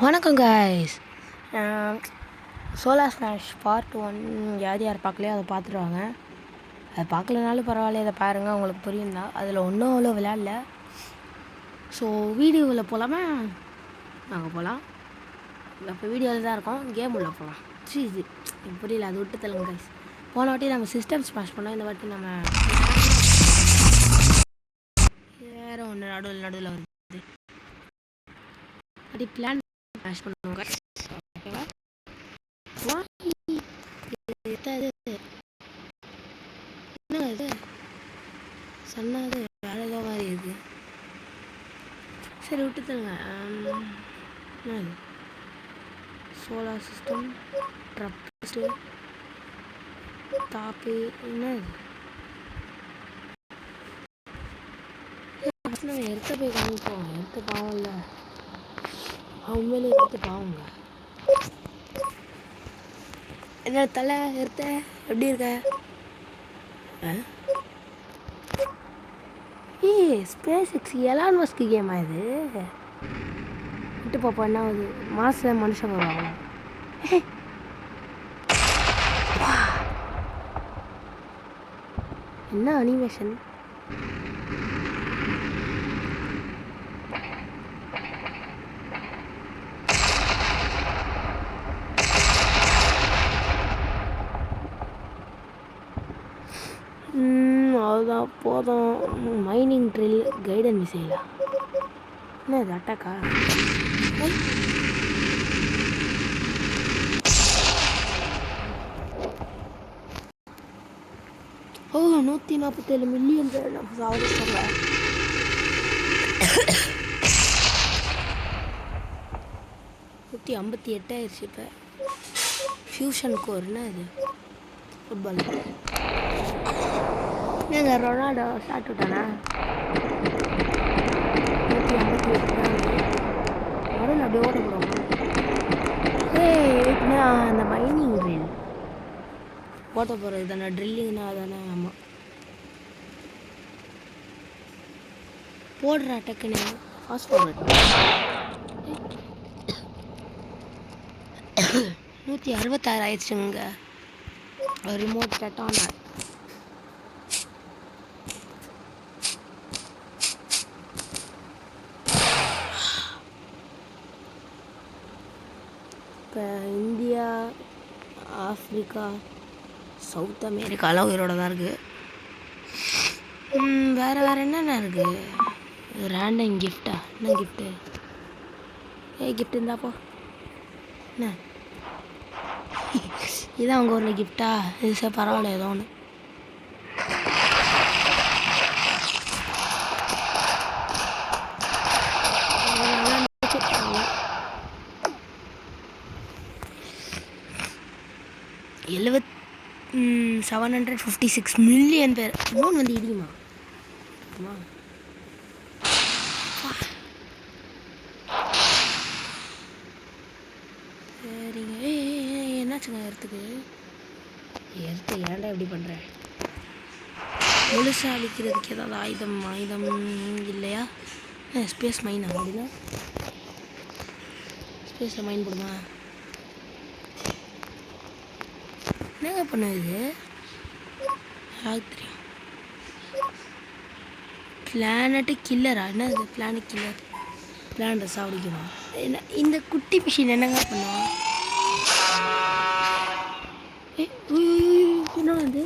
வணக்கம் guys. Solar smash part 1 யார் யார் பார்க்கலையோ அதை பார்த்துருவாங்க. அதை பார்க்கலனாலும் பரவாயில்ல, அதை பாருங்கள், உங்களுக்கு புரியும் தான். அதில் ஒன்றும் அவ்வளோ விளையாடல. ஸோ வீடியோவில் போகலாமா? நாங்கள் போகலாம். இப்போ வீடியோவில் தான் இருக்கோம், கேம் உள்ள போகலாம். இது புரியல, அது விட்டு தள்ளுங்க கைஸ். போன வாட்டி நம்ம சிஸ்டம் ஸ்மாஷ் பண்ணோம், இந்த வாட்டி நம்ம வேறு ஒன்று நடுவில் வருது. அப்படி பிளான் ஸ்மாஷ் பண்ணுவோங்க. ஓகேவா? என்ன இது சொன்னது வேறு ஏதோ மாதிரி இருக்குது. சரி விட்டு தருங்க. என்ன இது? சோலார் சிஸ்டம் ட்ரப்ஸு தாப்பி என்ன இது? நம்ம எடுத்து போய் காமிப்போம். எடுத்து பாவம் இல்லை, உண்மையிலே எடுத்து பாவங்க. என்ன தலை எடுத்த எப்படி இருக்க? ஸ்பேஸ் எக்ஸ் எலான் மஸ்க் கேமா இது? விட்டு பார்ப்போம் என்ன ஆகுது. மாசில் மனுஷன் வருவாங்க. என்ன அனிமேஷன்! அதுதான் போதும். மைனிங் ட்ரில் கைடன் மிசைலா? என்ன இது அட்டாக்கா? ஓ 147 மில்லியன் பேர் நம்ம சாப்பிடுறாங்க. 158 ஆயிடுச்சு இப்போ. ஃபியூஷன் கோர் என்ன இது? ஃபுட்பால். ஏங்க ரொனால்டோ ஷாட் விட்டானா? 158 தான் நடுவில் அப்படியே ஓட போகிறோம். அந்த மைனிங் ட்ரில் ஓட்ட போகிறது தானே, ட்ரில்லிங்னா தானே? ஆமாம், போடுற டக்குன்னு ஃபாஸ்ட் ஃபார்வர்ட். 166 ஆயிடுச்சுங்க. ரிமோட் டெட்டானா. இப்போ இந்தியா, ஆஃப்ரிக்கா, சவுத் அமெரிக்காலாம் உயிரோட தான் இருக்குது. வேறு என்னென்ன இருக்குது? ரேண்டம் கிஃப்டா? என்ன கிஃப்ட்டு? கிஃப்ட் இருந்தாப்போ என்ன இதான் அவங்க ஊரில் கிஃப்டா? இது சார் பரவாயில்ல, ஏதோ ஒன்று. எழுபத் 756 மில்லியன் பேர். மூணு வந்து இடியுமா? சரிங்க. என்னாச்சுங்க எர்த்துக்கு? எர்த்து ஏன்டா எப்படி பண்ணுறேன்? முழுசாக அழிக்கிறதுக்கு ஏதாவது ஆயுதம் இல்லையா? ஸ்பேஸ் மைனா? அப்படின்னா ஸ்பேஸில் மைன் போடுமா? என்னங்க பண்ணுது? தெரியும். பிளானட்டு கில்லரா? என்ன இது பிளானட் கில்லர்? பிளானட்டை சாவடிக்கணும். என்ன இந்த குட்டி மிஷின் என்னங்க பண்ணுவோம்? என்ன வந்து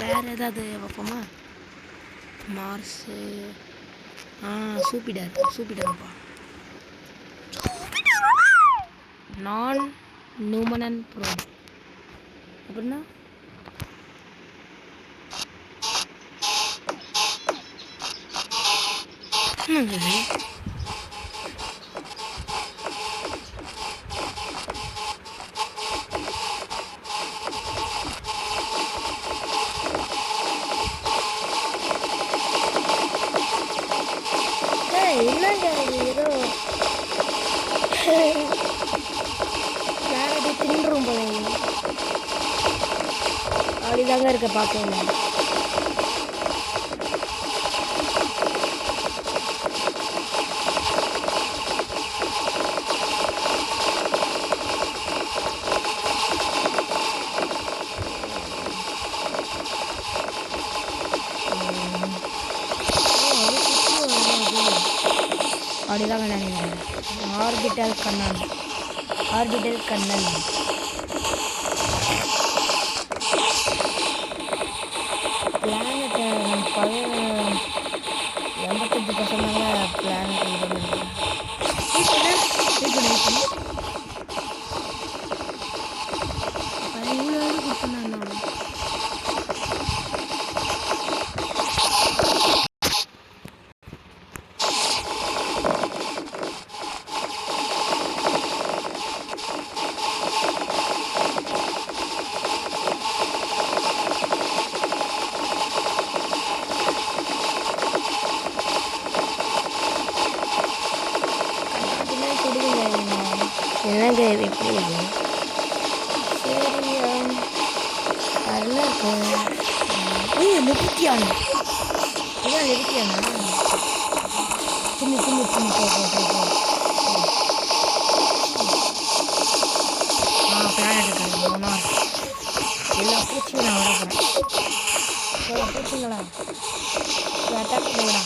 வேறு ஏதாவது பார்ப்போமா? மார்ஸு. சூப்பிடர்ப்பா. நான் நியூமனன் ப்ரோ அப்படின்னா என்னங்க ஏதோ யாராவது தின்றும் போல அப்படிதாங்க இருக்க பார்க்க. அப்படிதான் நினைக்கிறேன். ஆர்பிட்டல் கண்ணன் பிளானட்டை நம்ம பழைய 88% பிளானட் இது பண்ணிருக்கேன். இவ்வளோ கொடுத்தேன் நான். என்னங்க இது எப்படி இருக்கு? சரி அதில் இருக்கு. நெருக்கியானா இதான் நெருக்கியானா தின்னு போ. பிளானட் இருக்காது ஒன்றா எல்லா பூச்சியும் நான் விட போகிறேன். பூச்சிங்களா அட்டாக் பண்ணுங்களா?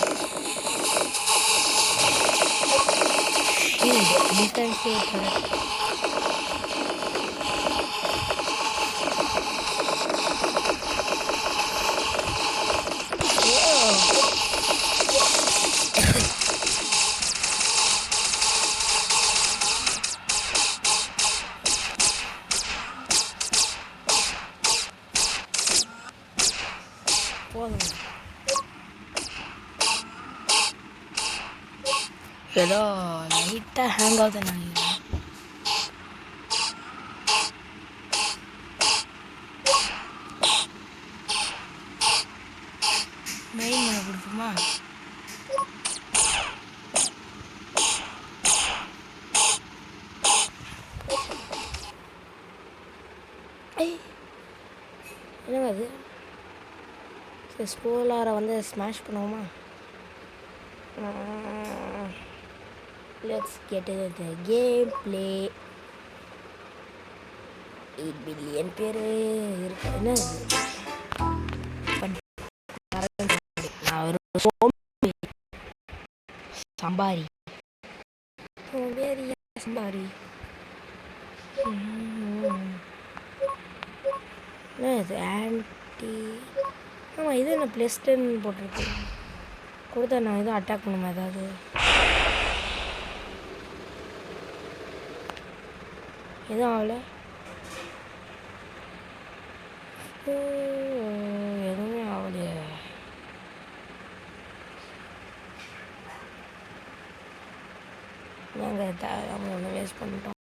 டிஃபென்சிவ் போதும். ஏதோ லைட்டாக ஹேங் ஆகுது நினைக்கிறேன். மெயின் பண்ண கொடுக்குமா? என்னங்க அது? ஸ்போலாரை வந்து ஸ்மாஷ் பண்ணுவோமா? Let's get into the gameplay. 8 billion பேர் இருக்கு. என்ன நான் ஒரு சம்பாரி என்ன இது? ஆன்டி ஆமாம், இது என்ன +10 போட்டிருக்கு. கொடுத்தா நான் எதுவும் அட்டாக் பண்ணுமா? ஏதாவது எதுவும் ஆகலை. எதுவுமே ஆகலையே. நாங்கள் ஒன்று வேஸ்ட் பண்ணிட்டோம்.